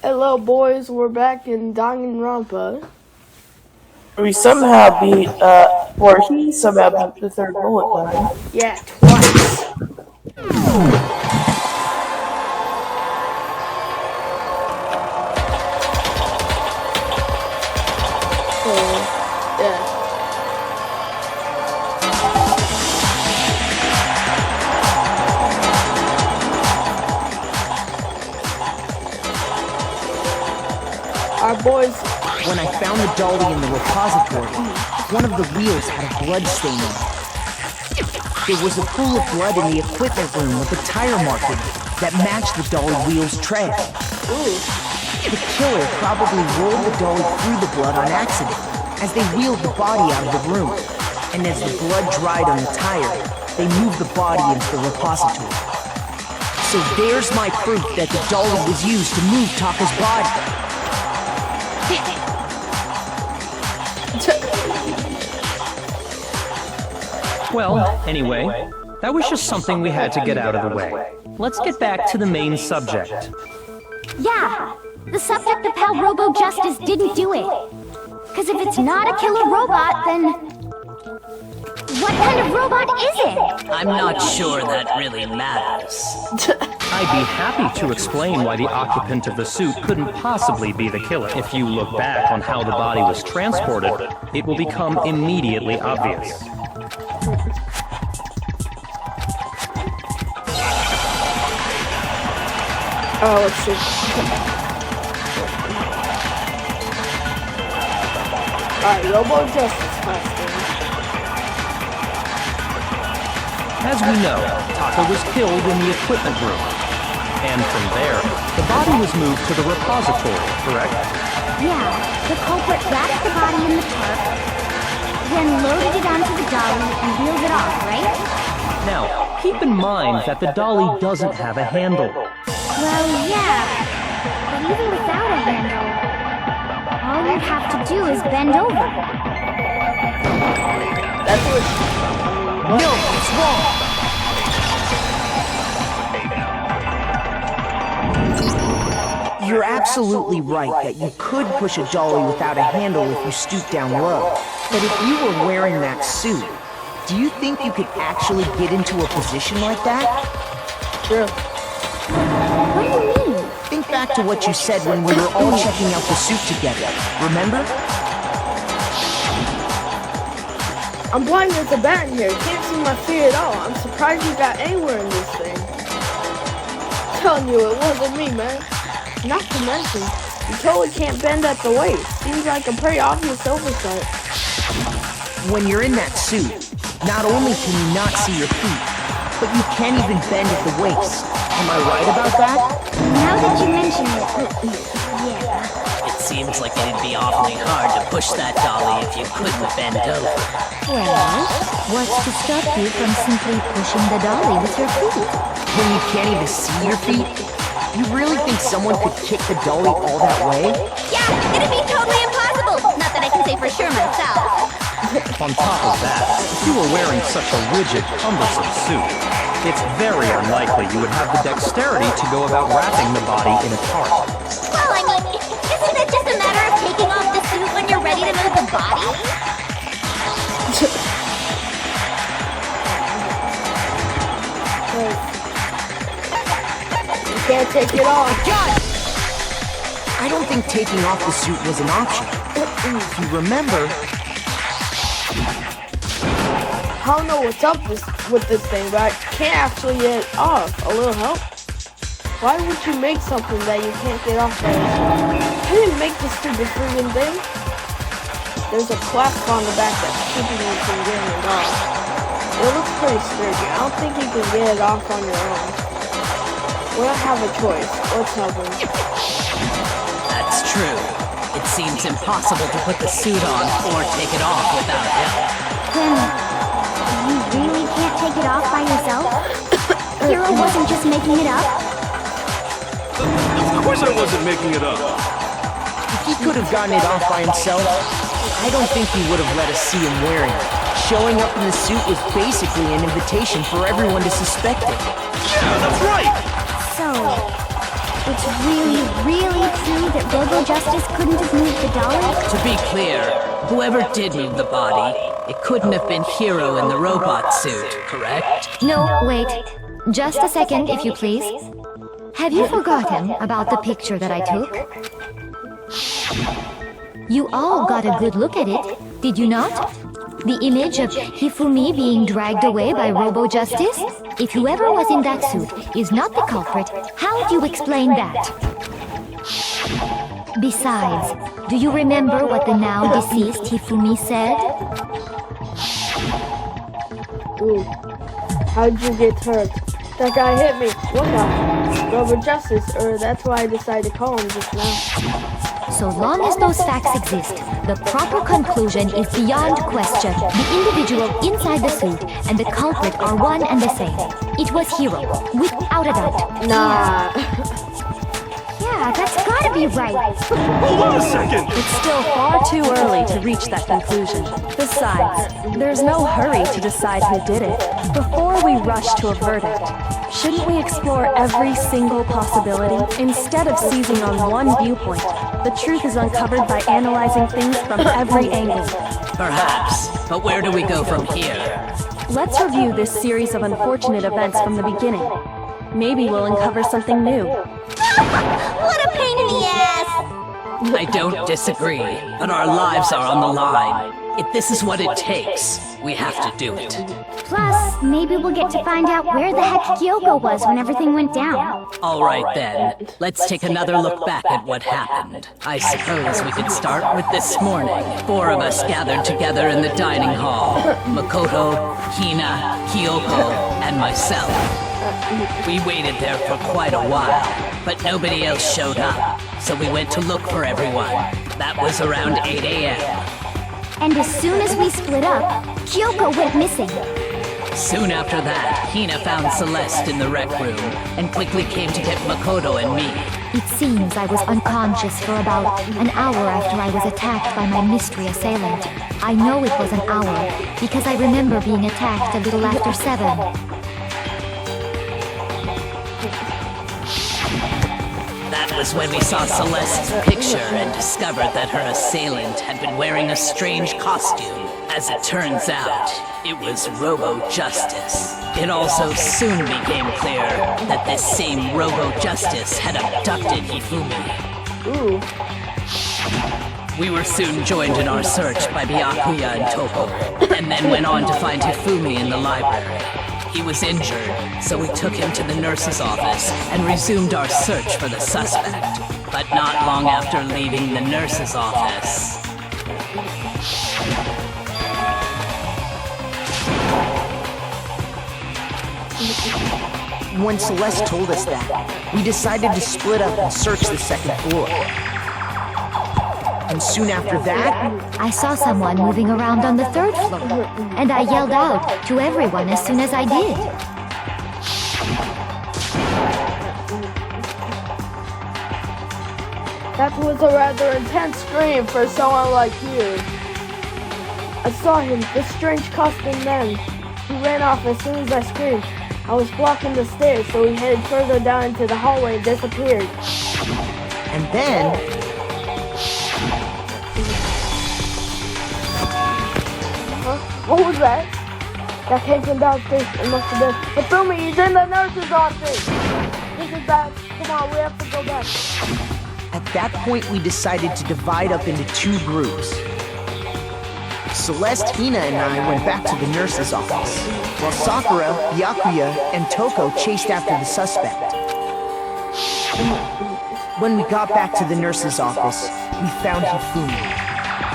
Hello, boys. We're back in Danganronpa. We somehow beat, or he somehow beat the third bullet line. Yeah, twice. Yeah. Our boys. When I found the dolly in the repository, one of the wheels had a blood stain on it. There was a pool of blood in the equipment room with a tire marking that matched the dolly wheel's tread. The killer probably rolled the dolly through the blood on accident as they wheeled the body out of the room. And as the blood dried on the tire, they moved the body into the repository. So there's my proof that the dolly was used to move Taka's body. Well, anyway, that was just something we had to get out of the way. Let's get back to the main subject. Yeah, the subject of how Robo-Justice didn't do it. Because if it's not a killer robot, then... what kind of robot is it? I'm not sure that really matters. I'd be happy to explain why the occupant of the suit couldn't possibly be the killer. If you look back on how the body was transported, it will become immediately obvious. Oh, let's see. Alright, Robo-Justice costume. As we know, Taka was killed in the equipment room. And from there, the body was moved to the repository, correct? Yeah, the culprit wrapped the body in the tarp, then loaded it onto the dolly and wheeled it off, right? Now, keep in mind that the dolly doesn't have a handle. Well, yeah, but even without a handle, all you have to do is bend over. That's what... No, it's wrong! You're absolutely right that you could push a dolly without a handle if you stoop down low. But if you were wearing that suit, do you think you could actually get into a position like that? Sure. What do you mean? Think back to what you said when we were all checking out the suit together. Remember? I'm blind as a bat in here. Can't see my feet at all. I'm surprised you got anywhere in this thing. I'm telling you, it wasn't me, man. Not to mention, you totally can't bend at the waist. Seems like a pretty obvious oversight. When you're in that suit, not only can you not see your feet, but you can't even bend at the waist. Am I right about that? Now that you mention it, yeah. It seems like it'd be awfully hard to push that dolly if you couldn't bend over. Well, what's to stop you from simply pushing the dolly with your feet? When you can't even see your feet? You really think someone could kick the dolly all that way? Yeah, it'd be totally impossible! Not that I can say for sure myself. On top of that, if you were wearing such a rigid, cumbersome suit, it's very unlikely you would have the dexterity to go about wrapping the body in a tarp. Well, I mean, isn't that just a matter of taking off the suit when you're ready to move the body? You can't take it off. God! I don't think taking off the suit was an option. If you remember... I don't know what's up with this thing, but I can't actually get it off. A little help? Why would you make something that you can't get off of? I didn't make this stupid freaking thing. There's a clasp on the back that's keeping you from getting it off. It looks pretty sturdy. I don't think you can get it off on your own. We don't have a choice. Let's help him. That's true. It seems impossible to put the suit on or take it off without help. Then, you really can't take it off by yourself? Hero wasn't just making it up? Of course I wasn't making it up. If he could have gotten it off by himself, I don't think he would have let us see him wearing it. Showing up in the suit was basically an invitation for everyone to suspect it. Yeah, that's right! So, It's really, really true that Robo Justice couldn't have moved the dolly? To be clear, whoever did move the body, it couldn't have been Hero in the robot suit, correct? No, wait. Just a second, if you please. Have you forgotten about the picture that I took? You all got a good look at it, did you not? The image of Hifumi being dragged away by Robo Justice? If whoever was in that suit is not the culprit, how do you explain that? Besides, do you remember what the now deceased Hifumi said? Ooh. How'd you get hurt? That guy hit me. What guy? Robo Justice, or that's why I decided to call him just now. So long as those facts exist, the proper conclusion is beyond question. The individual inside the suit and the culprit are one and the same. It was Hero, without a doubt. Nah. Yeah, that's gotta be right. Hold on a second! It's still far too early to reach that conclusion. Besides, there's no hurry to decide who did it. Before we rush to a verdict, shouldn't we explore every single possibility? Instead of seizing on one viewpoint, the truth is uncovered by analyzing things from every angle. Perhaps, but where do we go from here? Let's review this series of unfortunate events from the beginning. Maybe we'll uncover something new. What a pain in the ass! I don't disagree, but our lives are on the line. If this is what it takes, we have to do it. Plus, maybe we'll get to find out where the heck Kyoko was when everything went down. All right then, let's take another look back at what happened. I suppose we could start with this morning. 4 of us gathered together in the dining hall. Makoto, Hina, Kyoko, and myself. We waited there for quite a while, but nobody else showed up, so we went to look for everyone. That was around 8 a.m. And as soon as we split up, Kyoko went missing. Soon after that, Hina found Celeste in the rec room and quickly came to get Makoto and me. It seems I was unconscious for about an hour after I was attacked by my mystery assailant. I know it was an hour because I remember being attacked a little after 7. That was when we saw Celeste's picture and discovered that her assailant had been wearing a strange costume. As it turns out, it was Robo Justice. It also soon became clear that this same Robo Justice had abducted Hifumi. Ooh. We were soon joined in our search by Byakuya and Toko, and then went on to find Hifumi in the library. He was injured, so we took him to the nurse's office and resumed our search for the suspect. But not long after leaving the nurse's office... When Celeste told us that, we decided to split up and search the second floor. And soon after that, I saw someone moving around on the 3rd floor, and I yelled out to everyone as soon as I did. That was a rather intense scream for someone like you. I saw him, the strange costume man. He ran off as soon as I screamed. I was blocking the stairs, so he headed further down into the hallway and disappeared. and then... What was that? That came from downstairs. It must have been Hifumi. He's in the nurse's office. This is bad. Come on, we have to go back. At that point, we decided to divide up into 2 groups. Celeste, Hina, and I went back to the nurse's office, while Sakura, Byakuya, and Toko chased after the suspect. When we got back to the nurse's office, we found Hifumi,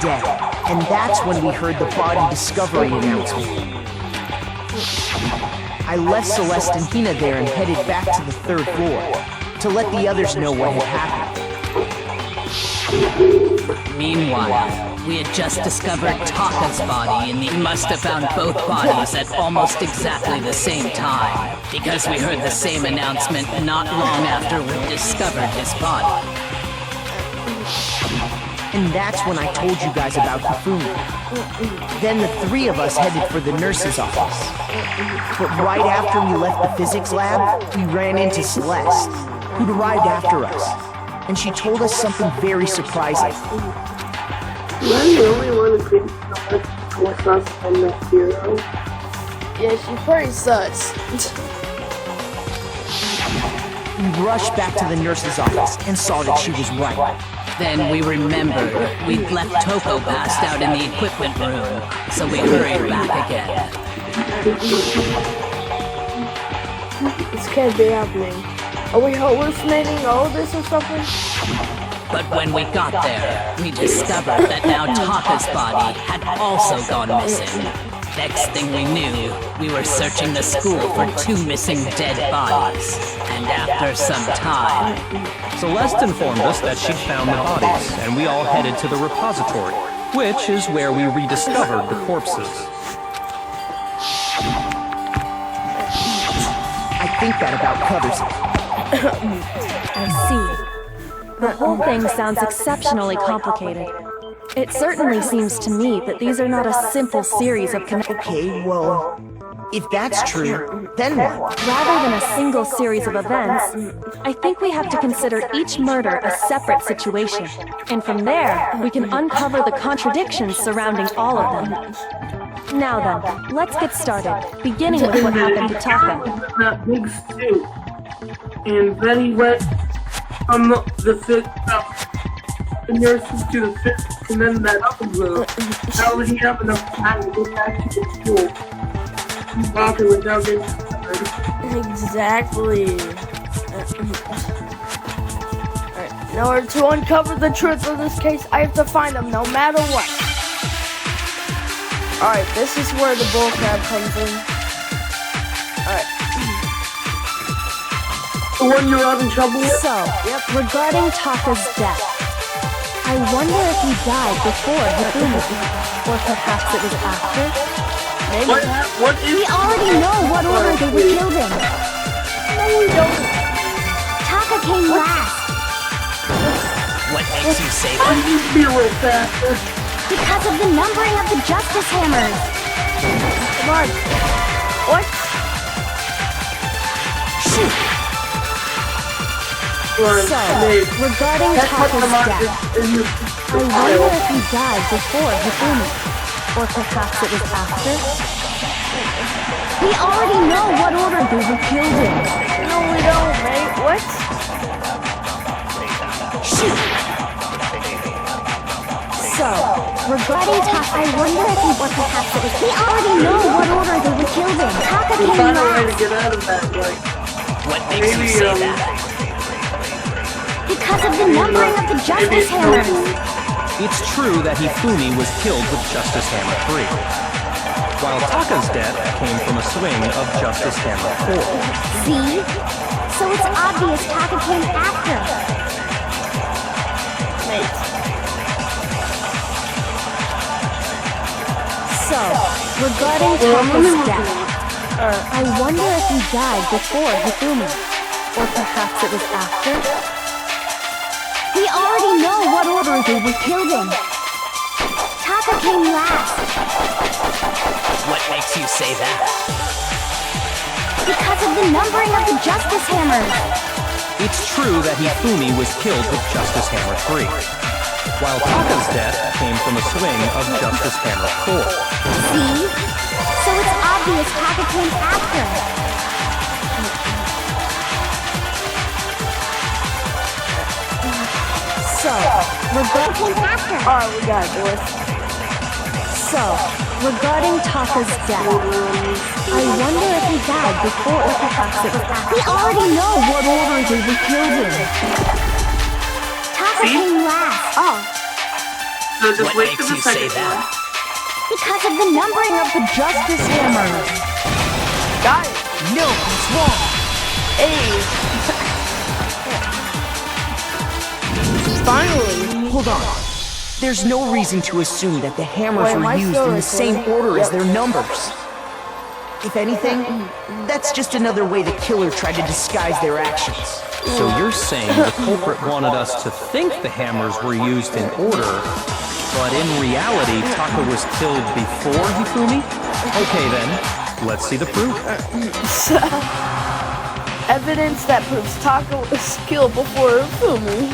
dead. And that's when we heard the body discovery announcement. I left Celeste and Hina there and headed back to the 3rd floor to let the others know what had happened. Meanwhile, we had just discovered Taka's body, and we must have found both bodies at almost exactly the same time, because we heard the same announcement not long after we discovered his body. And that's when I told you guys about Hifumi. Then the 3 of us headed for the nurse's office. But right after we left the physics lab, we ran into Celeste. who'd arrived after us. And she told us something very surprising. I'm the only one who thinks more sus than the hero. Yeah, she's pretty sus. We rushed back to the nurse's office and saw that she was right. Then we remembered we'd left Toko passed out in the equipment room, so we hurried back again. This can't be happening. Are we hallucinating all of this or something? But when we got there, we discovered that now Taka's body had also gone missing. Next thing we knew, we were searching the school for 2 missing dead bodies. And after some time... Celeste informed us that she'd found the bodies, and we all headed to the repository, which is where we rediscovered the corpses. I think that about covers it. I see. The whole thing sounds exceptionally complicated. It certainly seems to me that these are not a simple series of connections. Okay, well, if that's true, then what? Rather than a single series of events, I think we have to consider each murder a separate situation. And from there, we can uncover the contradictions surrounding all of them. Now then, let's get started, beginning with what happened to Taka. That big stew. And then he went from the nurses to the fit, and then that other room. How would he have enough time to get back to the school? He's walking without getting tired. Exactly. Alright, in order to uncover the truth of this case, I have to find them no matter what. Alright, this is where the bullcrab comes in. Alright. The one you're having trouble with? So, regarding Taka's death, I wonder if he died before Hifumi, or perhaps it was after? Maybe. What is... We already know what order they were killed in. No, we don't. Taka came last What makes you say I that? need to be a little faster. because of the numbering of the justice hammers. Come on. What? Shoot. So, regarding Taka's death, I wonder if he died before Hifumi, or perhaps it was after? We already know what order they were killed in. No, we don't, mate. What? Shoot. So, regarding Taka, I wonder if he, or perhaps it was. We already know what order they were killed in. Taka We'll came find a way to last get out of that, like... What makes you say that? because of the numbering of the justice hammers. It's true that Hifumi was killed with Justice Hammer 3, while Taka's death came from a swing of Justice Hammer 4. See? So it's obvious Taka came after. Mate. So, regarding Taka's death, I wonder if he died before Hifumi, or perhaps it was after? We already know what order they were killed in. Taka came last What makes you say that? because of the numbering of the justice hammers. It's true that Hifumi was killed with Justice Hammer 3, while Taka's death came from a swing of Justice Hammer 4. See? So it's obvious Taka came after. So, regarding after. Alright, we got it, boys. So, regarding Taka's death, I wonder if he died before or perhaps it was after. We already know what order they were killed in. Taka came last Oh, So just What wait makes for the you say second that? one. because of the numbering of the justice hammers. got it. No, it's wrong. Hey. Finally. Hold on. There's no reason to assume that the hammers Wait, am were I used still in the same recording? order as Yep. their numbers. If anything, that's just another way the killer tried to disguise their actions. So you're saying the culprit wanted us to think the hammers were used in order, but in reality, Taka was killed before Hifumi? Okay then, let's see the proof. evidence that proves Taka was killed before Hifumi.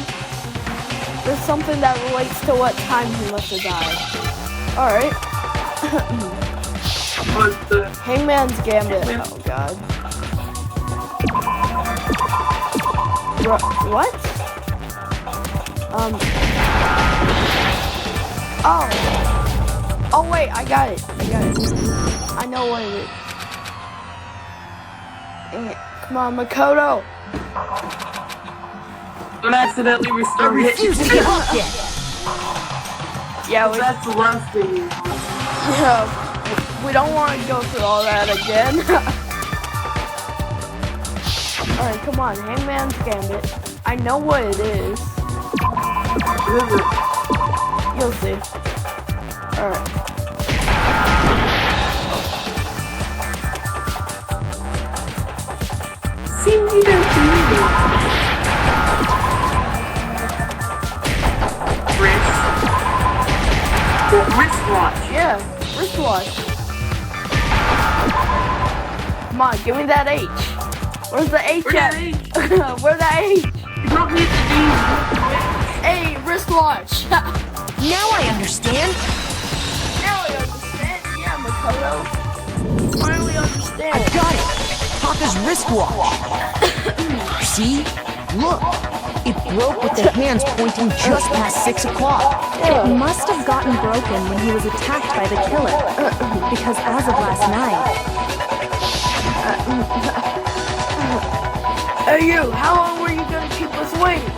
There's something that relates to what time he must have died. Alright. Hangman's Gambit. Oh god. What? Oh wait, I got it. I know what it is. Dang it. Come on, Makoto. Don't accidentally restore it. Refuse to give up yet. Yeah, That's the last thing. we don't want to go through all that again. Alright, come on, Hangman's Gambit. I know what it is. You'll see. Alright. Seems you don't do wristwatch. Yeah, wristwatch. Come on, give me that H. Where's the H at? Where's the H? You don't need to do Hey, wristwatch. Now I understand. Now I understand. Yeah, Makoto. Finally understand. I got it. Taka's wristwatch. See? Look. It broke with the hands pointing just past 6 o'clock. It must have gotten broken when he was attacked by the killer. Because as of last night... Hey you, how long were you gonna keep us waiting?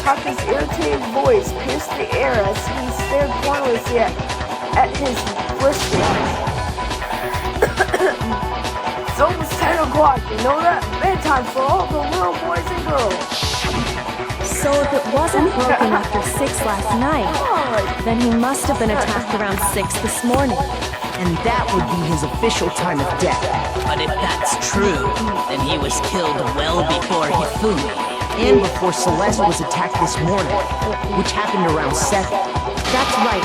Taka's irritated voice pierced the air as he stared pointlessly at his wristwatch. It's almost 10 o'clock, you know that? Bedtime for all the little boys and girls. So if it wasn't broken after 6 last night, then he must have been attacked around 6 this morning. And that would be his official time of death. But if that's true, then he was killed well before Hifumi. And before Celeste was attacked this morning, which happened around 7. That's right.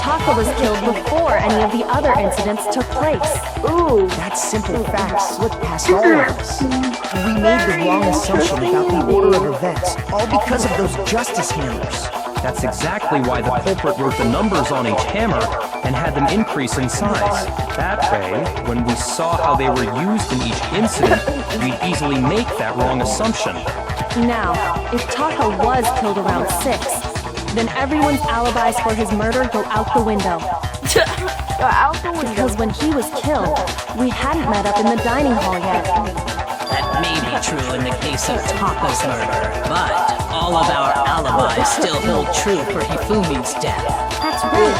Taka was killed before any of the other incidents took place. Ooh, That simple fact slipped past all of us. We made the wrong assumption about the order of events, all because of those justice hammers. That's exactly why the culprit wrote the numbers on each hammer and had them increase in size. That way, when we saw how they were used in each incident, we'd easily make that wrong assumption. Now, if Taka was killed around 6, then everyone's alibis for his murder go out the window. out the window. Because when he was killed, we hadn't met up in the dining hall yet. That may be true in the case of Taka's murder, but all of our alibis still hold true for Hifumi's death. That's right.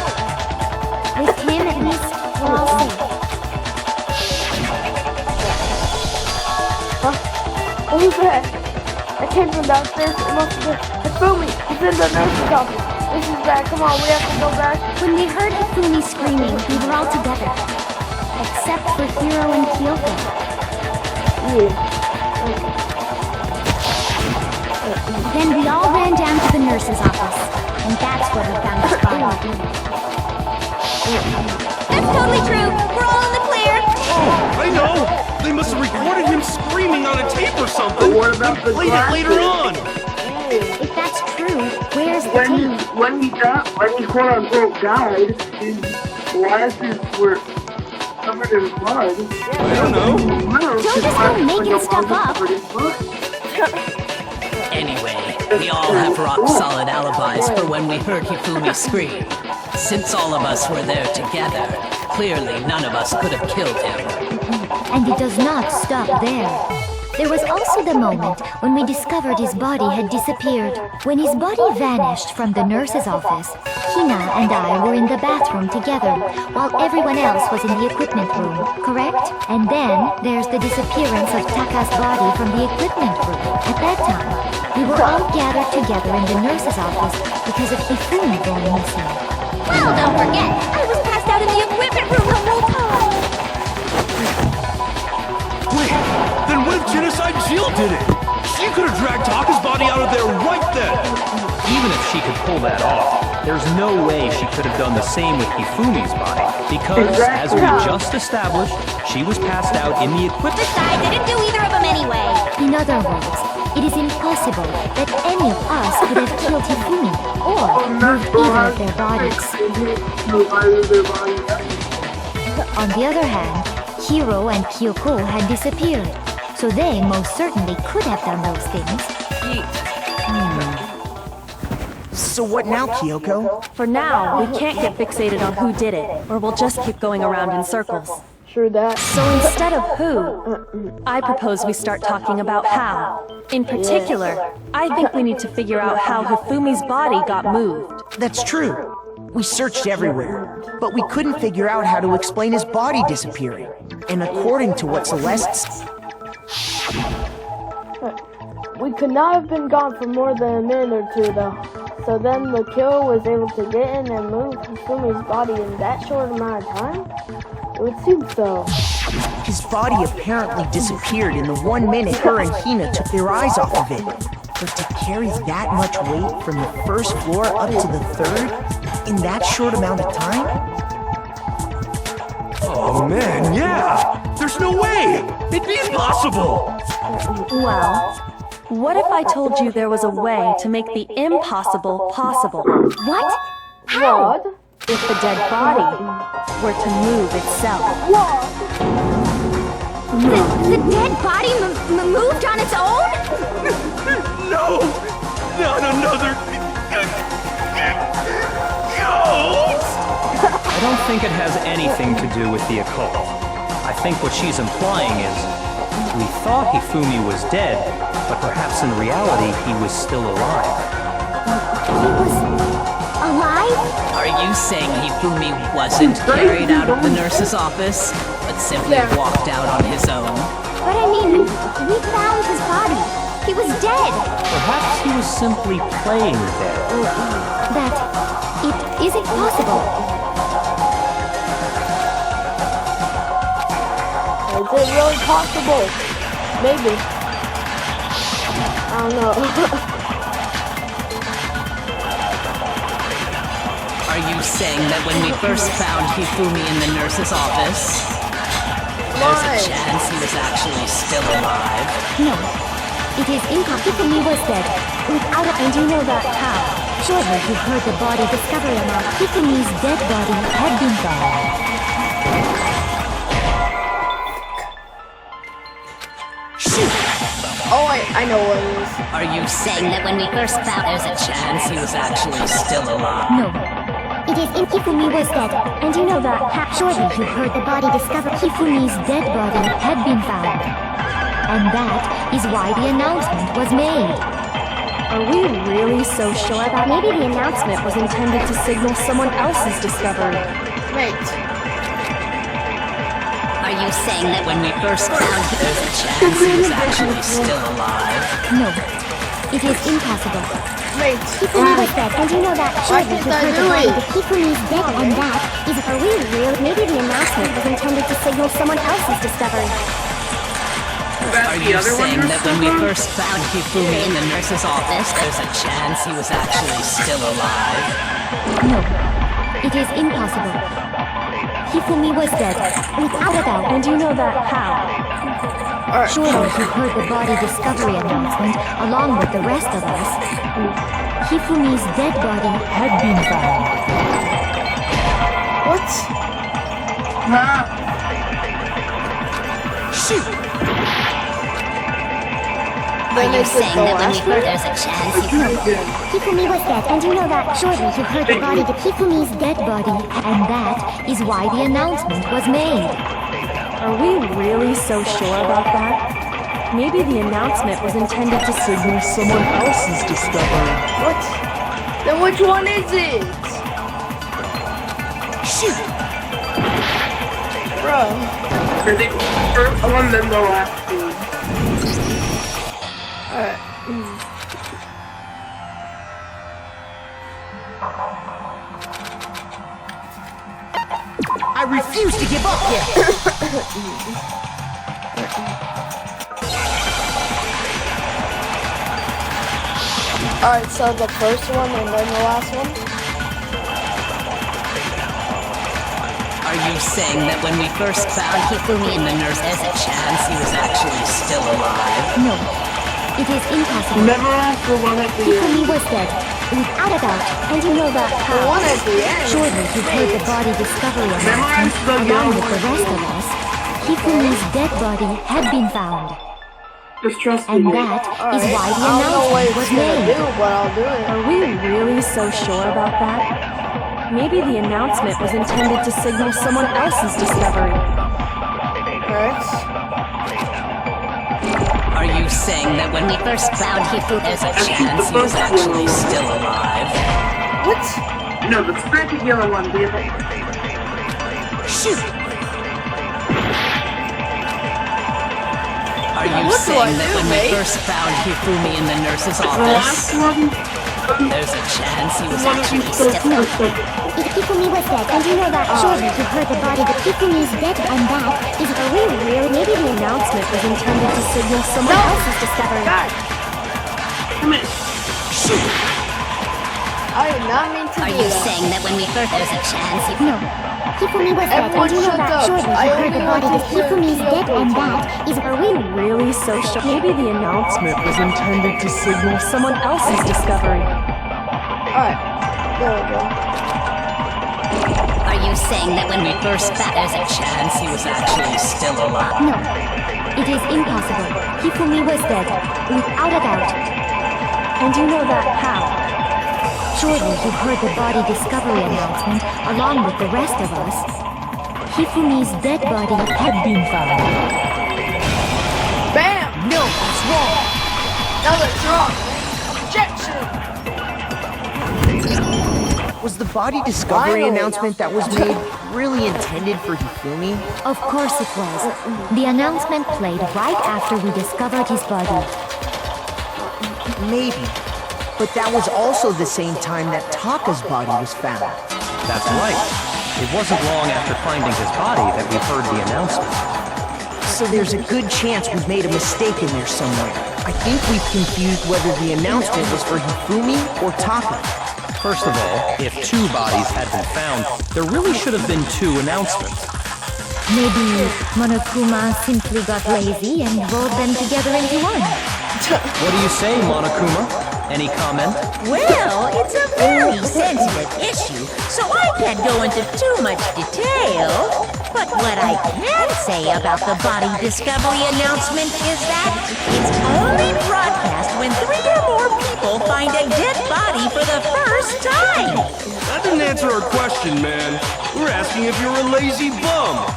With him, at least, we're all safe. What was that? It came from downstairs. It must have been Hifumi. He's in the nurse's office. This is bad. Come on, we have to go back. When we heard Hifumi screaming, we were all together. Except for Hiro and Kyoko. Yeah. Then we all ran down to the nurse's office. And that's where we found his body. That's totally true. We're all in the clear. I know! They must have recorded him screaming on a tape or something. But what about and the played it later on. If that's true, where's the tape? When he quote unquote died, his glasses were covered in blood. I don't know. Don't just go making stuff up. Anyway, we all have rock-solid alibis for when we heard Hifumi scream. Since all of us were there together, clearly none of us could have killed him. And it does not stop there. There was also the moment when we discovered his body had disappeared. When his body vanished from the nurse's office, Hina and I were in the bathroom together, while everyone else was in the equipment room, correct? And then there's the disappearance of Taka's body from the equipment room. At that time, we were all gathered together in the nurse's office because of Hifumi going missing. Well, don't forget, I was passed out in the equipment room the whole time! Wait, then what if Genocide Jill did it? She could have dragged Taka's body out of there right then. Even if she could pull that off. There's no way she could have done the same with Hifumi's body, because, as we just established, she was passed out in the equipment. Besides, I didn't do either of them anyway. In other words, it is impossible that any of us could have killed Hifumi or moved either of their bodies. On the other hand, Hiro and Kyoko had disappeared, so they most certainly could have done those things. So what now, Kyoko? For now, we can't get fixated on who did it, or we'll just keep going around in circles. True that. So instead of who, I propose we start talking about how. In particular, I think we need to figure out how Hifumi's body got moved. That's true. We searched everywhere, but we couldn't figure out how to explain his body disappearing. And according to what Celeste... We could not have been gone for more than a minute or two, though. So then the killer was able to get in and move Hifumi's body in that short amount of time? It would seem so. His body apparently disappeared in the 1 minute her and Hina took their eyes off of it. But to carry that much weight from the first floor up to the third in that short amount of time? Oh man, yeah! There's no way! It'd be impossible! Well, what if I told you there was a way to make the impossible possible? What? What? If the dead body were to move itself. The dead body moved on its own? No! Not another... ghost! I don't think it has anything to do with the occult. I think what she's implying is, we thought Hifumi was dead, but perhaps in reality he was still alive. He was alive? Are you saying Hifumi wasn't carried out of the nurse's office, but simply walked out on his own? But I mean, we found his body. He was dead. Perhaps he was simply playing dead. That it isn't possible. Is it really possible? Maybe. I don't know. Are you saying that when we first found Hifumi in the nurse's office, there's a chance he was actually still alive? No. It is impossible. Hifumi was dead. Without a... And you know that how? Surely you heard the body discovery amount. Hifumi's dead body had been found. Oh, I know what it is. Are you saying that when we first found there's a chance he was actually still alive? No. It is Hifumi was dead. And you know that surely you heard the body discovered. Hifumi's dead body had been found. And that is why the announcement was made. Are we really so sure that maybe the announcement was intended to signal someone else's discovery? Wait. Are you saying that when we first found him, there's a chance he was actually still alive? No. It is impossible. Wait. Hifumi was dead, and you know that surely you heard the body. Hifumi's dead, and that is... Are we real? Maybe the announcement was intended to signal someone else's discovery. Are you saying that when we first found Hifumi in the nurse's office, there's a chance he was actually still alive? No. It is impossible. Hifumi was dead, without a doubt. And you know that how? Surely you heard the body discovery announcement along with the rest of us. Hifumi's dead body had been found. What? Shoot! Are you saying that when we first there's a chance Hifumi was dead, and you know that. Surely you heard the body of Hifumi's dead body, and that is why the announcement was made. Are we really so sure about that? Maybe the announcement was intended to signal someone else's discovery. What? Then which one is it? Shoot! Bro. I think the first one, then the last one. Alright. I refuse to give up yet! Alright, so the first one and then the last one? Are you saying that when we first found Hifumi and the nurse, there's a chance he was actually still alive? No, it is impossible. Memorize the one at the Hifumi end. was dead, without a doubt, and you know that The one at the end. Surely you've heard the body discovery announcement Memorize the along yellow with the one. rest of us. Hifumi's dead body had been found, Just trust and me. that is why the I don't know what announcement was it's gonna made. do, but I'll do it. Are we really so sure about that? Maybe the announcement was intended to signal someone else's discovery. Correct? Are you saying that when we first found Hifumi, there's a chance he was actually still alive? What? No, the second yellow one, the Shoot! Are you What do I saying that do, when mate? we first found Hifumi in the nurse's the last office, one. there's a chance he was One of actually you still first. If Hifumi was dead, and you know that surely you've heard the body that Hifumi's dead, and that is Are we really? Maybe the announcement was intended to signal someone else's discovery. God, Come in. I did not mean to Are do you that. saying that when we first there's a chance he no. Hifumi was dead, Everyone and you know shut that up. surely I you've heard only the body want that to hear Hifumi's you dead, and talk. that is Are we really so sure? Maybe the announcement was intended to signal someone else's discovery. Alright, there we go. Are you saying that when we first found there's a chance he was actually still alive? No, it is impossible. Hifumi was dead, without a doubt. And you know that how? Surely you've heard the body discovery announcement along with the rest of us. Hifumi's dead body had been found. Bam! No, that's wrong. Now that's wrong. Objection! Was the body discovery Finally. announcement that was made really intended for Hifumi? Of course it was. The announcement played right after we discovered his body. Maybe. But that was also the same time that Taka's body was found. That's right. It wasn't long after finding his body that we heard the announcement. So there's a good chance we've made a mistake in there somewhere. I think we've confused whether the announcement was for Hifumi or Taka. First of all, if two bodies had been found, there really should have been two announcements. Maybe Monokuma simply got lazy and rolled them together into one. What do you say, Monokuma? Any comment? Well, it's a very sensitive issue, so I can't go into too much detail. But what I can say about the body discovery announcement is that it's only broadcast when 3 or more people find a dead body for the first time. That didn't answer our question, man. We're asking if you're a lazy bum.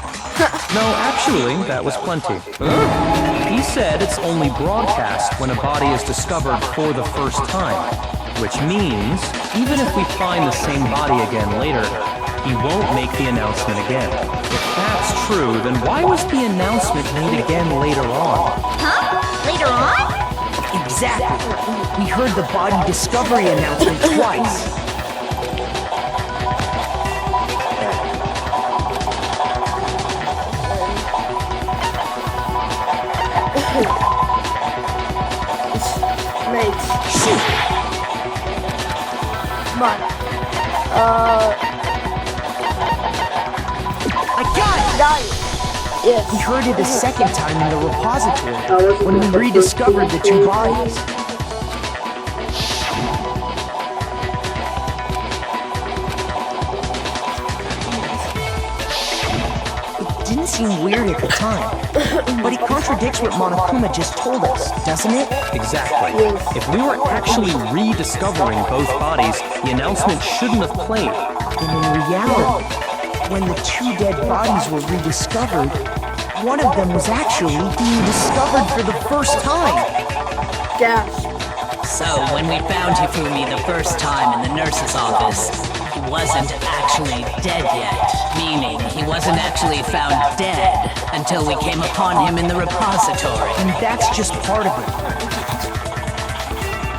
No, actually, that was plenty. He said it's only broadcast when a body is discovered for the first time, which means even if we find the same body again later, he won't make the announcement again. If that's true, then why was the announcement made again later on? Huh? Later on? Exactly. We heard the body discovery announcement twice. Mates. Come on. I got it! Got it. Yes. We heard it a second time in the repository when we rediscovered the two bodies. It didn't seem weird at the time, but it contradicts what Monokuma just told us, doesn't it? Exactly. If we were actually rediscovering both bodies, the announcement shouldn't have played. And in reality, when the two dead bodies were rediscovered, one of them was actually being discovered for the first time. Gasp. So, when we found Hifumi the first time in the nurse's office, he wasn't actually dead yet. Meaning, he wasn't actually found dead until we came upon him in the repository. And that's just part of it.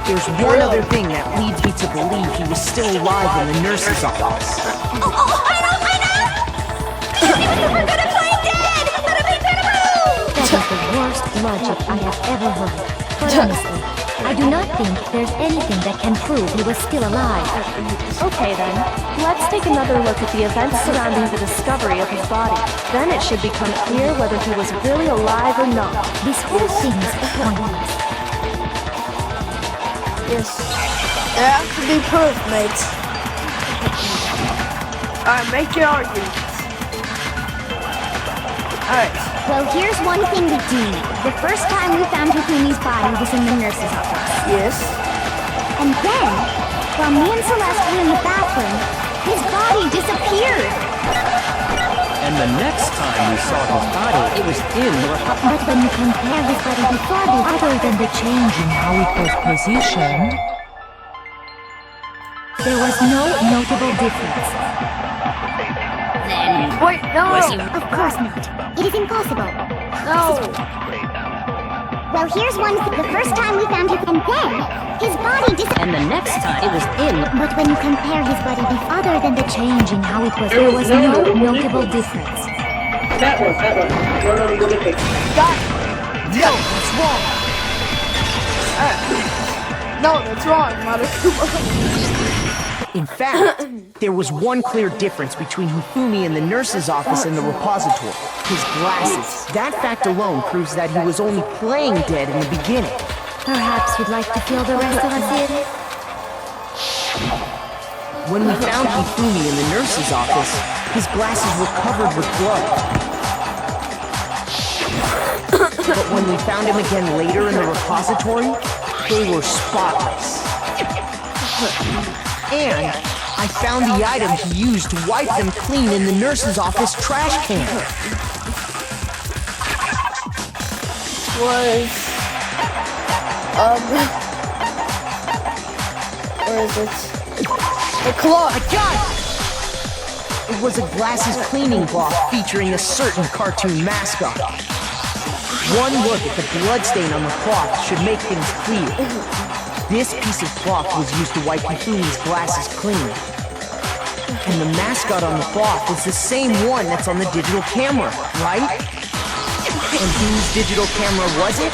There's one other thing that leads me to believe he was still alive in the nurse's office. Oh, I know! We're gonna find dead! That is the worst logic I have ever heard. But honestly, I do not think there's anything that can prove he was still alive. Okay then, let's take another look at the events surrounding the discovery of his body. Then it should become clear whether he was really alive or not. This whole thing's pointless. Yes. There has to be proof, mate. Alright, make your arguments. Alright. Well, here's one thing we do know. The first time we found Hifumi's body was in the nurse's office. Yes. And then, while me and Celeste were in the bathroom, his body disappeared. And the next time we saw his body, it was in the But when you compare his body before the other than the change in how it was positioned, there was no notable difference. Wait, no! Of course not. It is impossible. No! Well, here's one. The first time we found him, and then his body disappeared. And the next time, it was in. But when you compare his body other than the change in how it was, there was no notable difference. That one. No, the other picture. No, that's wrong. No, that's wrong, Mother. In fact, there was one clear difference between Hifumi in the nurse's office and the repository. His glasses. That fact alone proves that he was only playing dead in the beginning. Perhaps you'd like to fill the rest of us in? When we found Hifumi in the nurse's office, his glasses were covered with blood. But when we found him again later in the repository, they were spotless. And I found the item he used to wipe them clean in the nurse's office trash can. Was where is it? The cloth. I got it! It was a glasses cleaning cloth featuring a certain cartoon mascot. One look at the bloodstain on the cloth should make things clear. This piece of cloth was used to wipe Hifumi's glasses clean. And the mascot on the cloth is the same one that's on the digital camera, right? And whose digital camera was it?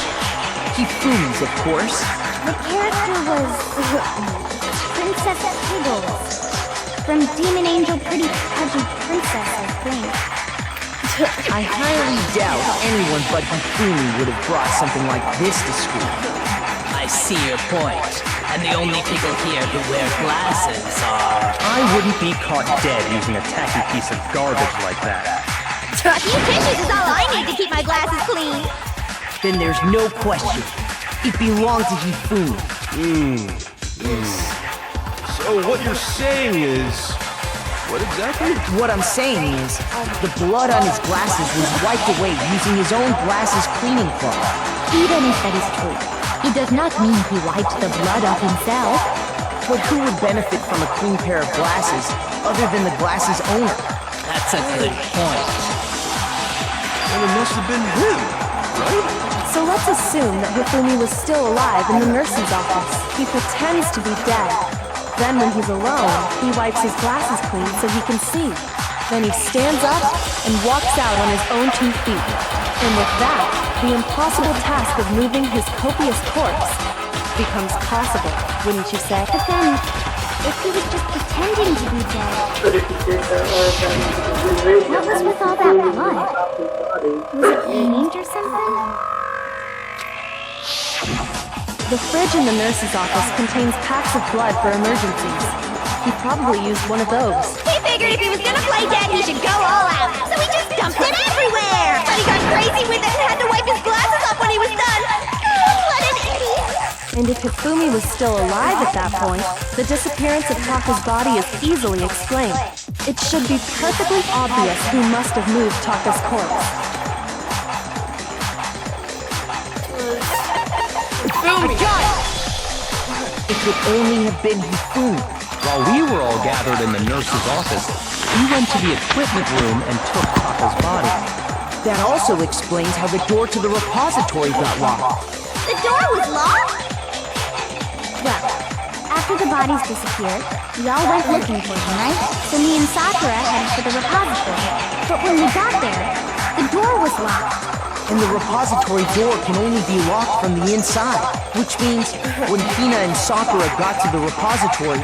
Hifumi's, of course. The character was Princess Piggles from Demon Angel Pretty Pudgy Princess, I think. I highly doubt anyone but Hifumi would have brought something like this to school. I see your point. And the only people here who wear glasses are... I wouldn't be caught dead using a tacky piece of garbage like that. A few tissues is all I need to keep my glasses clean. Then there's no question. It belonged to Hifumi. So what you're saying is... What exactly? What I'm saying is, the blood on his glasses was wiped away using his own glasses cleaning cloth. Even if that is true, it does not mean he wiped the blood off himself. But who would benefit from a clean pair of glasses other than the glasses owner? That's a good point. And it must have been him, right? So let's assume that Hifumi was still alive in the nurse's office. He pretends to be dead. Then when he's alone, he wipes his glasses clean so he can see. Then he stands up and walks out on his own 2 feet. And with that, the impossible task of moving his copious corpse becomes possible, wouldn't you say? But then, if he was just pretending to be dead, what was with all that blood? Was it paint or something? The fridge in the nurse's office contains packs of blood for emergencies. He probably used one of those. He figured if he was gonna play dead, he should go all out. So he just dumped it everywhere. But he got crazy with it and had to wipe his glasses off when he was done. What an idiot! And if Hifumi was still alive at that point, the disappearance of Taka's body is easily explained. It should be perfectly obvious who must have moved Taka's corpse. I got it! It could only have been Hifumi. While we were all gathered in the nurse's office, we went to the equipment room and took Taka's body. That also explains how the door to the repository got locked. The door was locked? Well, after the bodies disappeared, we all went looking for them, right? So me and Sakura headed for the repository. But when we got there, the door was locked. And the repository door can only be locked from the inside. Which means when Hina and Sakura got to the repository,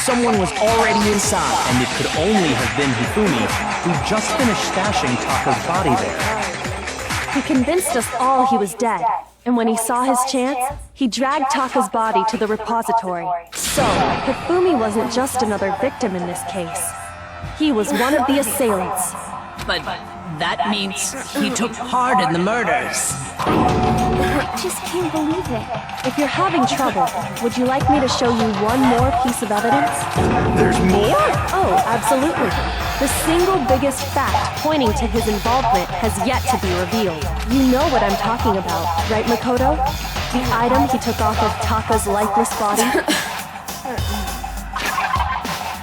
someone was already inside. And it could only have been Hifumi, who just finished stashing Taka's body there. He convinced us all he was dead, and when he saw his chance, he dragged Taka's body to the repository. So, Hifumi wasn't just another victim in this case. He was one of the assailants. But that means he took part in the murders. I just can't believe it. If you're having trouble, would you like me to show you one more piece of evidence? There's more? Oh, absolutely. The single biggest fact pointing to his involvement has yet to be revealed. You know what I'm talking about, right, Makoto? The item he took off of Taka's lifeless body?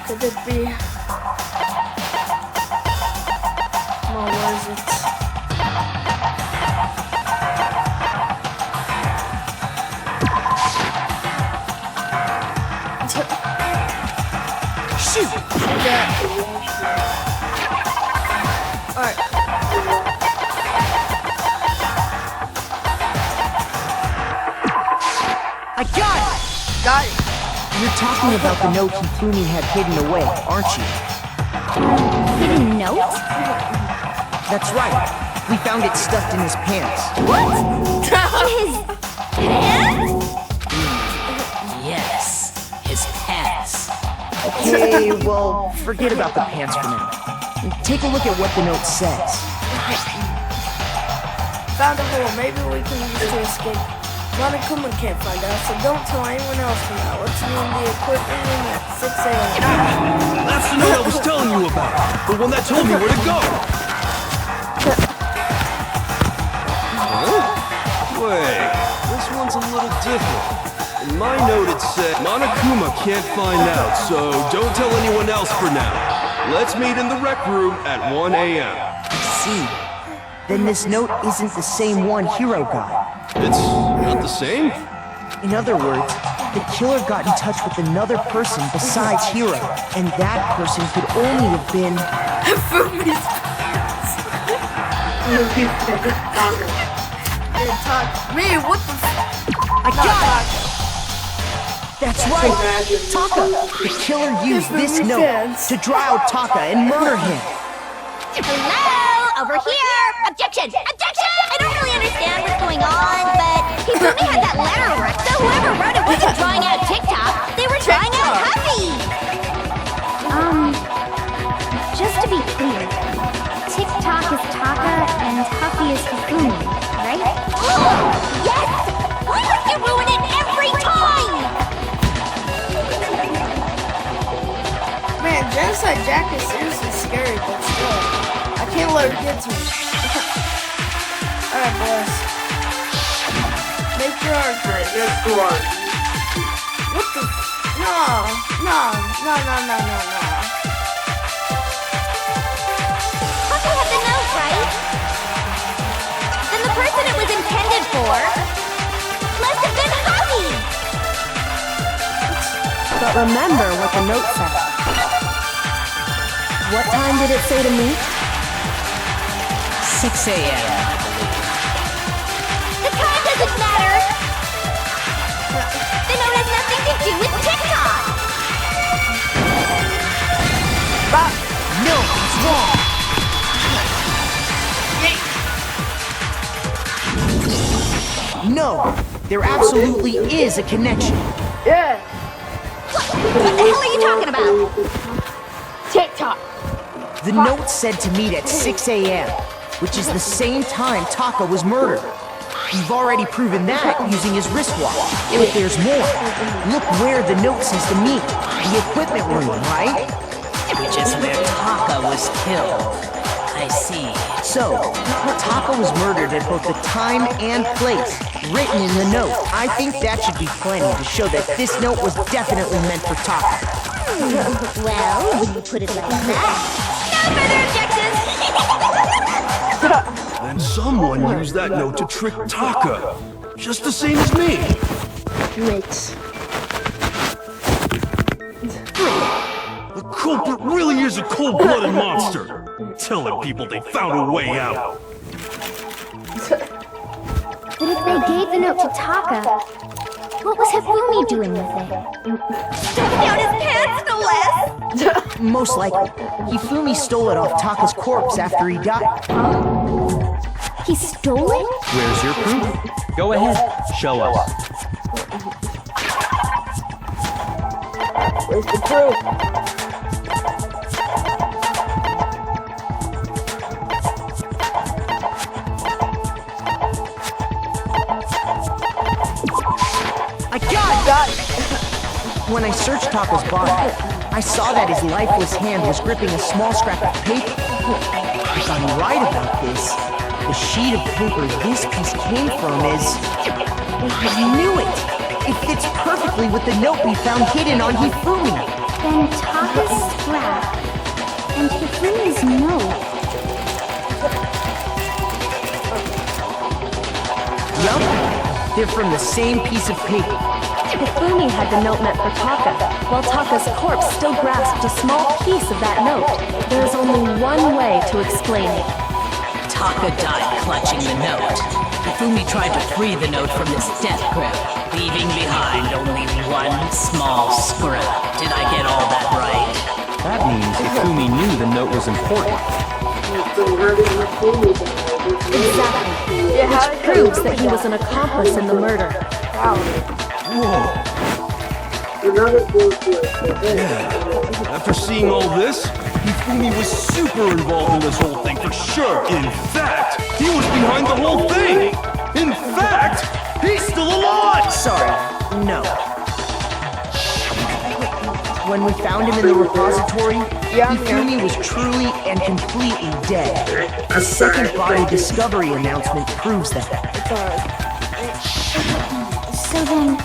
Could it be? What was it? Shoot! Alright. I got it! Got it. You're talking about the note Hifumi had hidden away, aren't you? Hidden note? That's right. We found it stuffed in his pants. His pants? Yes, his pants. Okay, well, forget about the pants for now. Take a look at what the note says. Found a hole. Maybe we can use it to escape. Monokuma can't find out, so don't tell anyone else from now. Let's be in the equipment room at 6 a.m. That's the note I was telling you about. The one that told me where to go. Wait, this one's a little different. In my note it said, Monokuma can't find out, so don't tell anyone else for now. Let's meet in the rec room at 1 a.m. See, then this note isn't the same one Hiro got. It's not the same? In other words, the killer got in touch with another person besides Hiro, and that person could only have been... Me, what the I got it! That's right! Taka! The killer used this note to draw out Taka and murder him. Hello? Over here! Objection! Objection! I don't really understand what's going on, but he certainly had that letter wreck, so whoever wrote it wasn't drawing out TikTok, they were drawing out Huffy! Just to be clear, TikTok is Taka and Huffy is Hifumi, right? Oh, yes! Why must you ruin it every time? Man, Genocide Jack is seriously scary, but still, I can't let her get to me. Alright, boys. Make your argument. Let's go on. What the? No. Huffy had the note, right? Then the person it was intended for must have been Huffy! But remember what the note said. What time did it say to meet? 6 a.m. The time doesn't matter! The note has nothing to do with TikTok! No, it's wrong! No, there absolutely is a connection. Yeah. What the hell are you talking about? TikTok. The note said to meet at 6 a.m., which is the same time Taka was murdered. You've already proven that using his wristwatch. But there's more. Look where the note says to meet. The equipment room, right? Which is where Taka was killed. I see. So, Taka was murdered at both the time and place, written in the note. I think that should be plenty to show that this note was definitely meant for Taka. Well, when you put it like that... No further objections! Then someone used that note to trick Taka. Just the same as me. Makes. The culprit really is a cold-blooded monster. Telling people they found a way out. But if they gave the note to Taka, What was Hifumi doing with it? Down his pants, no less! Most likely, Hifumi stole it off Taka's corpse after he died. He stole it? Where's your proof? Go ahead, show us. Where's the proof? I got it! When I searched Taka's body, I saw that his lifeless hand was gripping a small scrap of paper. If I'm right about this, the sheet of paper this piece came from is... I knew it! It fits perfectly with the note we found hidden on Hifumi. Then Taka's scrap and Hifumi's note. Yup, they're from the same piece of paper. Hifumi had the note meant for Taka, while Taka's corpse still grasped a small piece of that note. There is only one way to explain it. Taka died clutching the note. Hifumi tried to free the note from his death grip, leaving behind only one small scrap. Did I get all that right? That means Hifumi knew the note was important. Exactly. Which proves that he was an accomplice in the murder. Whoa. After seeing all this, Hifumi was super involved in this whole thing for sure. In fact, he was behind the whole thing. In fact, he's still alive. Sorry, no. When we found him in the repository, Hifumi was truly and completely dead. The second body discovery announcement proves that. So then,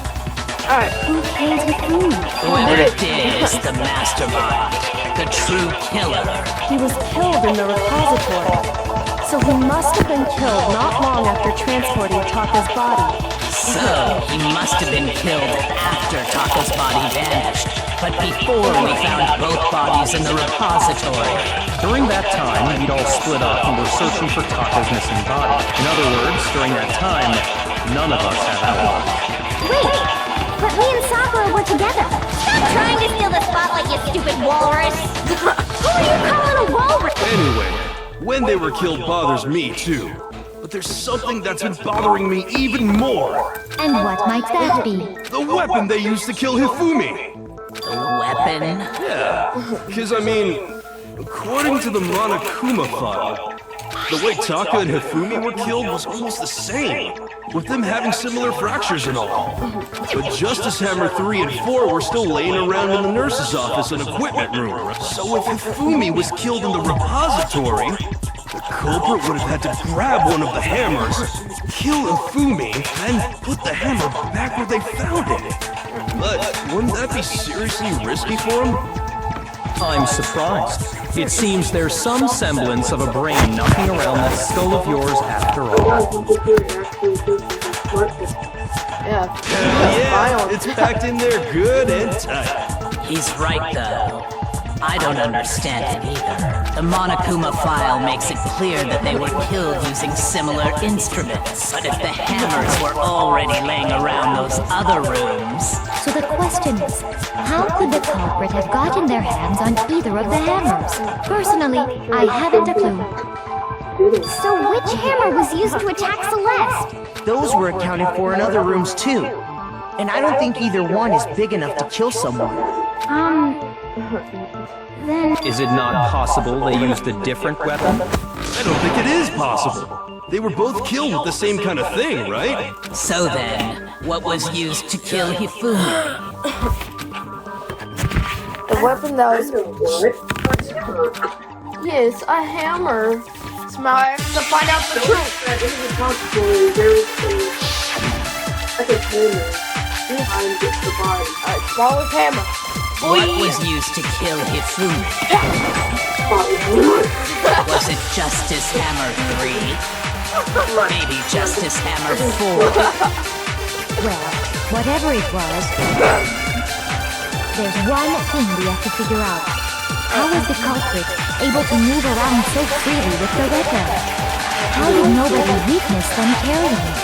who killed Hifumi? Whoever it is, the mastermind, the true killer. He was killed in the repository. So he must have been killed not long after transporting Taka's body. So, he must have been killed after Taka's body vanished, but before we found both bodies in the repository. During that time, we'd all split up and were searching for Taka's missing body. In other words, during that time, none of us have alibis. Wait, but me and Sakura were together. Stop trying to steal the spotlight, you stupid walrus! Who are you calling a walrus? Anyway, when they were killed bothers me too. But there's something that's been bothering me even more. And what might that be? The weapon they used to kill Hifumi. The weapon? Yeah, because I mean, according to the Monokuma file, the way Taka and Hifumi were killed was almost the same, with them having similar fractures and all. But Justice Hammer 3 and 4 were still laying around in the nurse's office and equipment room. So if Hifumi was killed in the repository, the culprit would have had to grab one of the hammers, kill Hifumi, and put the hammer back where they found it. But wouldn't that be seriously risky for him? I'm surprised. It seems there's some semblance of a brain knocking around that skull of yours after all. Yeah, it's packed in there good and tight. He's right, though. I don't understand it either. The Monokuma file makes it clear that they were killed using similar instruments. But if the hammers were already laying around those other rooms... So the question is, how could the culprit have gotten their hands on either of the hammers? Personally, I haven't a clue. So which hammer was used to attack Celeste? Those were accounted for in other rooms too. And I don't think either one is big enough to kill someone. Then... Is it not possible they used a different weapon? I don't think it is possible. They were both killed with the same kind of thing, right? So then, what was used to kill Hifumi? The weapon that was... Yes, a hammer. Smile, I have to find out the truth. Alright, small as hammer. What was used to kill Hifumi? Was it Justice Hammer 3? Maybe Justice Hammer 4? Well, whatever it was, there's one thing we have to figure out. How was the culprit able to move around so freely with the weapon? How did nobody witness them carrying it?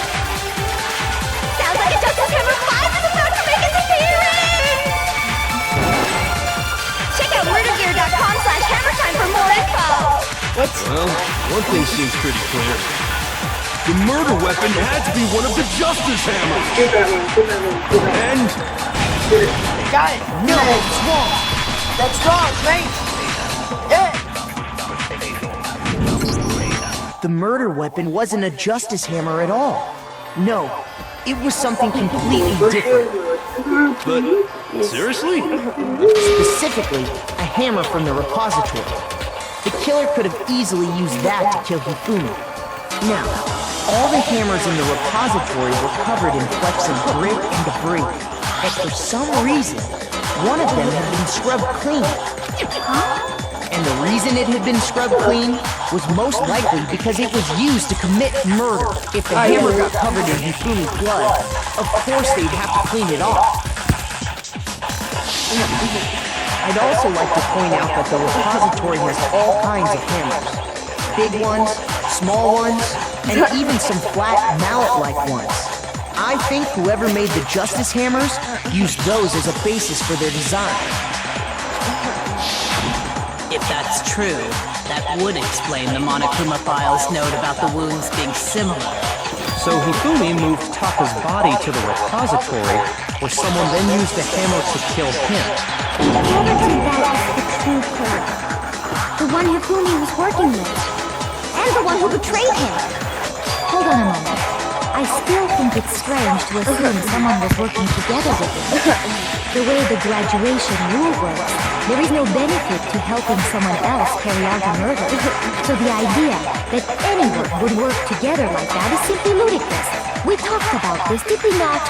Sounds like a Justice Hammer 5 is What? Well, one thing seems pretty clear. The murder weapon had to be one of the Justice Hammers. Get that one, get that one, get that And one. Got it. No, it's wrong. That's wrong, mate. Yeah. The murder weapon wasn't a justice hammer at all. No, it was something completely different. but seriously? Specifically, a hammer from the repository. The killer could have easily used that to kill Hifumi. Now, all the hammers in the repository were covered in flecks of grit and debris. And for some reason, one of them had been scrubbed clean. And the reason it had been scrubbed clean was most likely because it was used to commit murder. If the hammer got covered in Hifumi's blood, of course they'd have to clean it off. I'd also like to point out that the repository has all kinds of hammers. Big ones, small ones, and even some flat mallet-like ones. I think whoever made the Justice Hammers used those as a basis for their design. If that's true, that would explain the Monokuma file's note about the wounds being similar. So Hifumi moved Taka's body to the repository, where someone then used the hammer to kill him. Whoever did that is the true killer. The one Hifumi was working with. And the one who betrayed him. Hold on a moment. I still think it's strange to assume someone was working together with him. The way the graduation rule works, there is no benefit to helping someone else carry out a murder. So the idea that anyone would work together like that is simply ludicrous. We talked about this, did we not?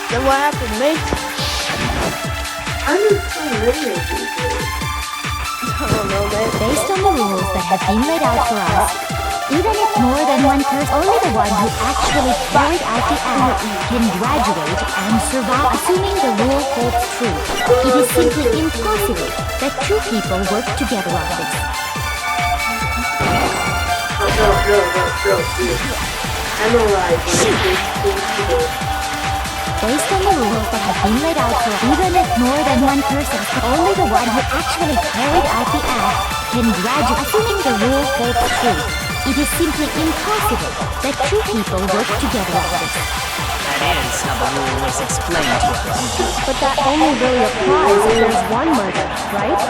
Then what happened, mate? I'm just so ready to do this. I don't know, mate. Based on the rules that have been laid out for us, even if more than one person, only the one who actually carried out the act can graduate and survive, assuming the rule holds true. It is simply impossible that two people work together on this. Analyze Based on the rules that have been laid out for us, even if more than one person, only the one who actually carried out the act can graduate, assuming the rule holds true. It is simply impossible that two people work together on this. That is how the rule was explained to us. But that only really applies if there's one murder, right?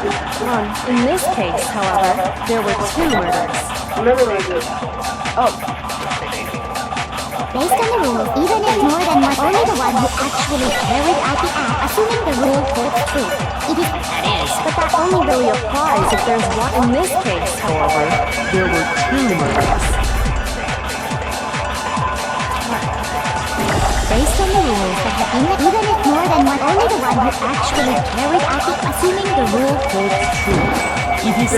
In this case, however, there were two murders. Memorize it. Based on the rules, even if more than one, only the one who actually carried out the act, assuming the rule holds true. It is, But that only really applies if there's one. In this case, however, There were two murders. based on the rules that have been, even if more than one, only the one who actually carried out the, assuming the rule holds true. It is,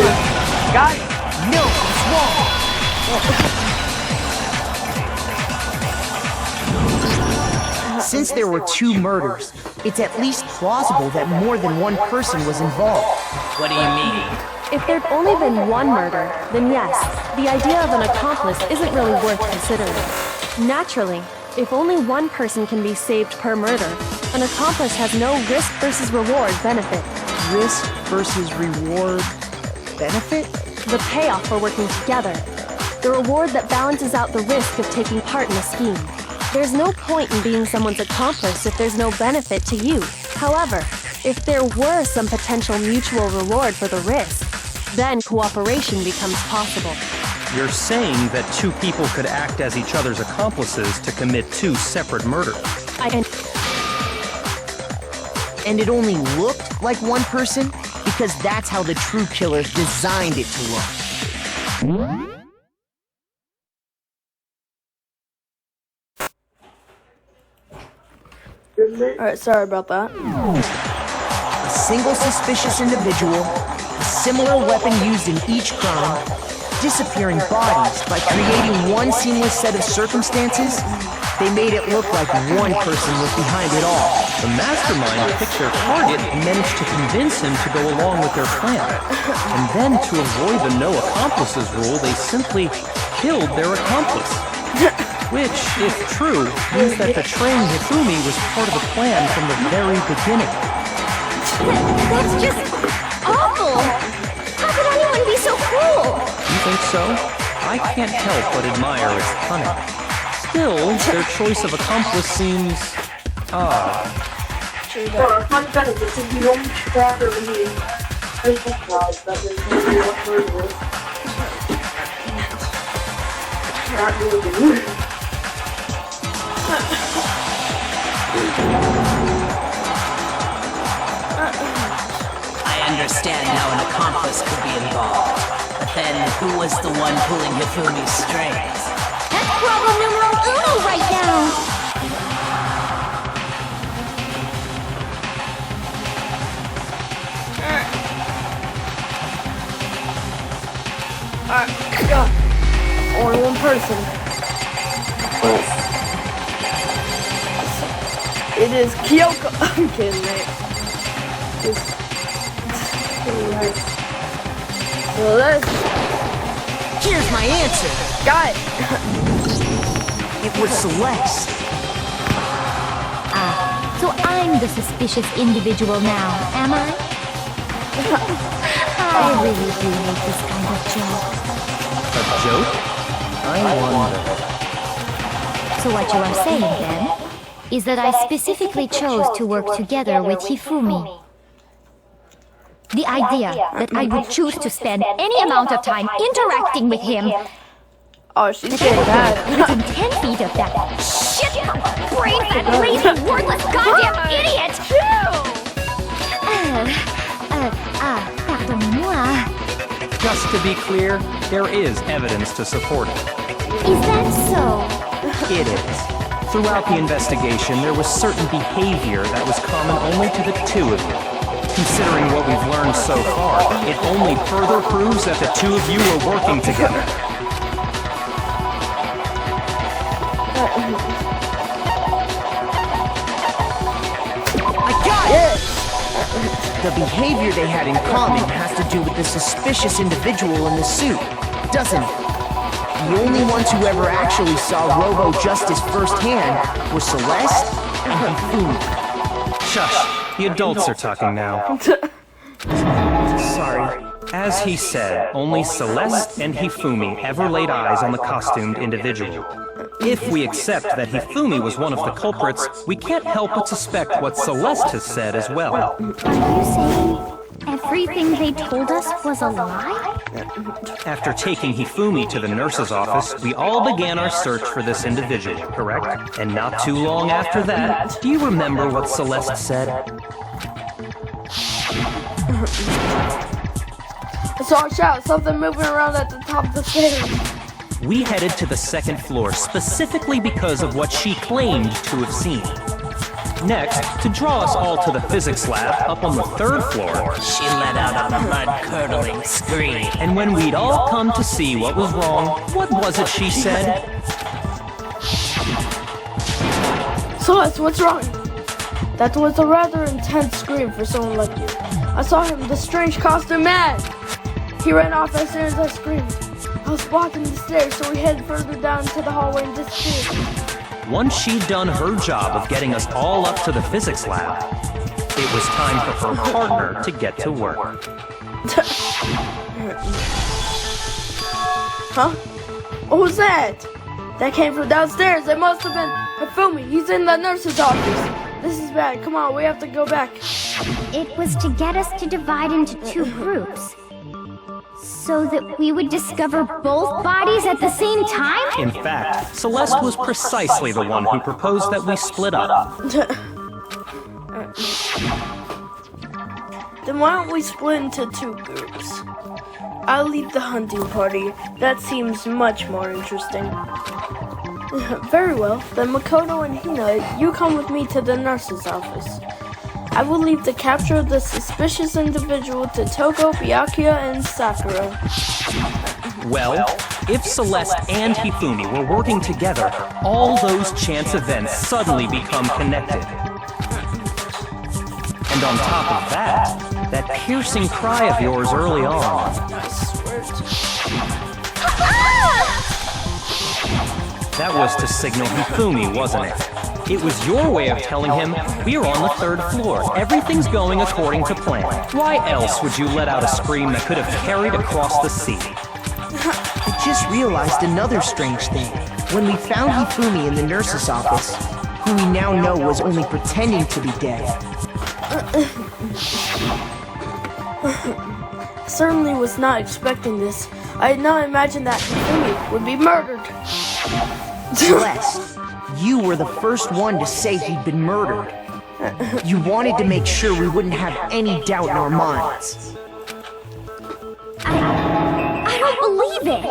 Got it. No, it's wrong. Since there were two murders, it's at least plausible that more than one person was involved. What do you mean? if there'd only been one murder, then yes, the idea of an accomplice isn't really worth considering. Naturally, if only one person can be saved per murder, an accomplice has no risk versus reward benefit. Risk versus reward benefit? The payoff for working together. The reward that balances out the risk of taking part in a scheme. There's no point in being someone's accomplice if there's no benefit to you. However, if there were some potential mutual reward for the risk, then cooperation becomes possible. You're saying that two people could act as each other's accomplices to commit two separate murders. And it only looked like one person? Because that's how the true killer designed it to look. Alright, sorry about that. A single suspicious individual, a similar weapon used in each crime, disappearing bodies by creating one seamless set of circumstances. They made it look like one person was behind it all. The mastermind picked their target and managed to convince him to go along with their plan. And then, to avoid the no accomplices rule, they simply killed their accomplice. Which, if true, means that betraying Hifumi was part of the plan from the very beginning. That's just awful! How could anyone be so cruel? You think so? I can't help but admire its cunning. Still, their choice of accomplice seems odd. Well, fun fact is if you don't track or read Facebook blogs, that is maybe what murder is. Not really. I understand how an accomplice could be involved. But then, who was the one pulling Hifumi's strings? That's problem numero uno right now! Only one person. It is Kyoko. I'm kidding, mate. So let's. Here's my answer. Got it. It was Celeste. So I'm the suspicious individual now, am I? I really do hate this kind of joke. A joke? I wonder. So what you are saying, then, is that I specifically chose to work together with Hifumi. The idea that I would choose to spend any amount of time interacting with him, Oh, she's getting bad. within 10 feet of that shit, brain-fat, lazy, worthless, goddamn idiot! Pardonnez-moi. Just to be clear, there is evidence to support it. Is that so? It is. Throughout the investigation, there was certain behavior that was common only to the two of you. Considering what we've learned so far, it only further proves that the two of you were working together. I got it! The behavior they had in common has to do with the suspicious individual in the suit, doesn't it? The only ones who ever actually saw Robo Justice firsthand were Celeste and Hifumi. Shush, the adults are talking now. Sorry. As he said, only Celeste and Hifumi ever laid eyes on the costumed individual. If we accept that Hifumi was one of the culprits, we can't help but suspect what Celeste has said as well. Are you saying everything they told us was a lie? After taking Hifumi to the nurse's office, we all began our search for this individual, correct? And not too long after that, do you remember what Celeste said? I saw a shout, something moving around at the top of the stairs. We headed to the second floor specifically because of what she claimed to have seen. Next, to draw us all to the physics lab up on the third floor, She let out a blood-curdling scream. and when we'd all come to see what was wrong, what was it she said? Celeste, what's wrong? That was a rather intense scream for someone like you. I saw him, the strange costume man. He ran off as soon as I screamed. I was blocking the stairs, so we headed further down into the hallway and disappeared. Once she'd done her job of getting us all up to the physics lab, it was time for her partner to get to work. Huh? What was that? That came from downstairs. It must have been Hifumi. He's in the nurse's office. This is bad. Come on, we have to go back. It was to get us to divide into two groups, so that we would discover both bodies at the same time? In fact, Celeste was precisely the one who proposed that we split up. Then why don't we split into two groups? I'll lead the hunting party. That seems much more interesting. Very well. Then Makoto and Hina, you come with me to the nurse's office. I will leave the capture of the suspicious individual to Toko, Byakuya, and Sakura. Well, if Celeste and Hifumi were working together, all those chance events suddenly become connected. And on top of that, that piercing cry of yours early on. I swear to That was to signal Hifumi, wasn't it? It was your way of telling him, we're on the 3rd floor. Everything's going according to plan. Why else would you let out a scream that could have carried across the sea? I just realized another strange thing. When we found Hifumi in the nurse's office, who we now know was only pretending to be dead. Certainly was not expecting this. I had not imagined that Hifumi would be murdered. Celeste, you were the first one to say he'd been murdered. You wanted to make sure we wouldn't have any doubt in our minds. I don't believe it.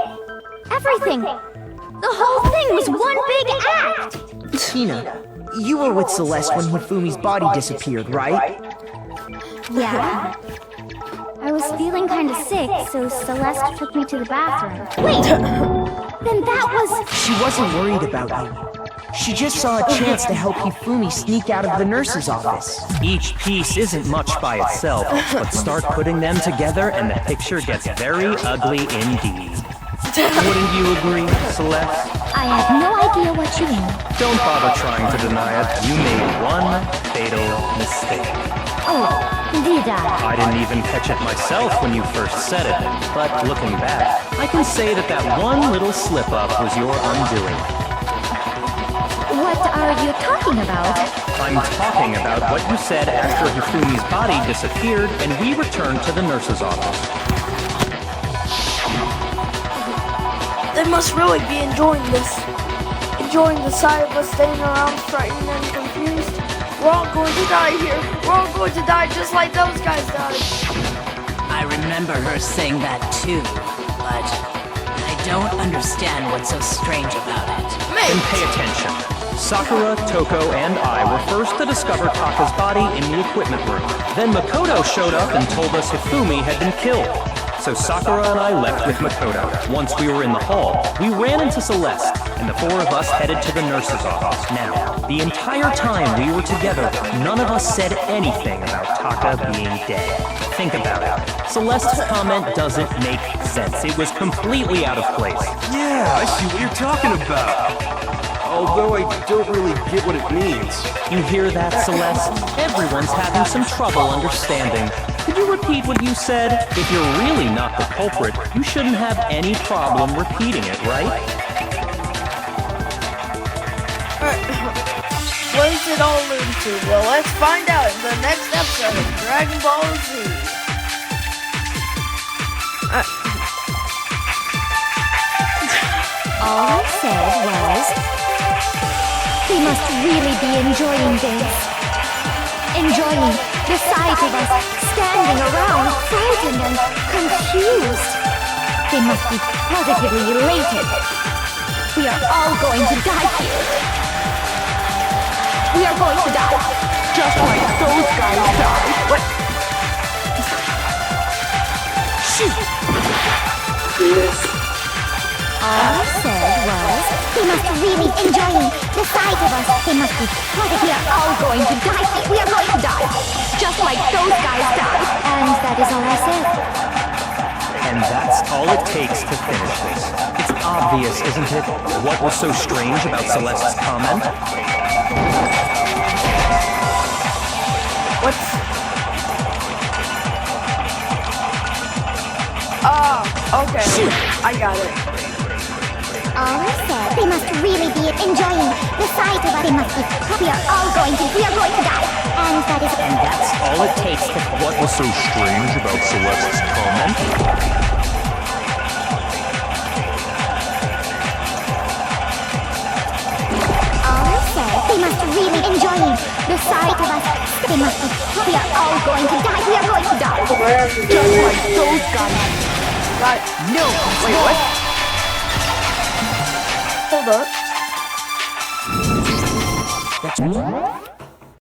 Everything. The whole thing was one big act. Tina, you were with Celeste when Hifumi's body disappeared, right? Yeah. I was feeling kind of sick, so Celeste took me to the bathroom. Wait! Then that was... She wasn't worried about you. She just saw a chance to help Hifumi sneak out of the nurse's office. Each piece isn't much by itself, but start putting them together and the picture gets very ugly indeed. Wouldn't you agree, Celeste? I have no idea what you mean. Don't bother trying to deny it. You made one fatal mistake. Oh, did I? I didn't even catch it myself when you first said it, but looking back, I can say that that one little slip-up was your undoing. What are you talking about? I'm talking about what you said after Hifumi's body disappeared and we returned to the nurse's office. They must really be enjoying this. Enjoying the sight of us staying around frightened and confused. We're all going to die here. We're all going to die just like those guys died. I remember her saying that too, but I don't understand what's so strange about it. Then pay attention. Sakura, Toko, and I were first to discover Taka's body in the equipment room. Then Makoto showed up and told us Hifumi had been killed. So Sakura and I left with Makoto. Once we were in the hall, we ran into Celeste, and the 4 of us headed to the nurse's office. Now, the entire time we were together, none of us said anything about Taka being dead. Think about it. Celeste's comment doesn't make sense. It was completely out of place. Yeah, I see what you're talking about. Although I don't really get what it means. You hear that, Celeste? Everyone's having some trouble understanding. Could you repeat what you said? If you're really not the culprit, you shouldn't have any problem repeating it, right? What does it all allude to? Well, let's find out in the next episode of Dragon Ball Z. All I said was... They must really be enjoying this. Enjoying the sight of us standing around, frightened and confused. They must be positively elated. We are all going to die here. We are going to die. Just like those guys died. What? Shoot! All I said was, they must really enjoying the sight of us. They must be positive. We are all going to die here. We are going to die. Just like those guys died. And that is all I said. And that's all it takes to finish this. It's obvious, isn't it? What was so strange about Celeste's comment? Okay. I got it. All I said, they must really be enjoying the sight of us. They must be. We are going to die. And that is. And that's all it takes to. What was so strange about Celeste's comment? All I said, they must really enjoying the sight of us. They must be. We are all going to die. We are going to die. Just like those guys. No! Wait, what? Hold up. That's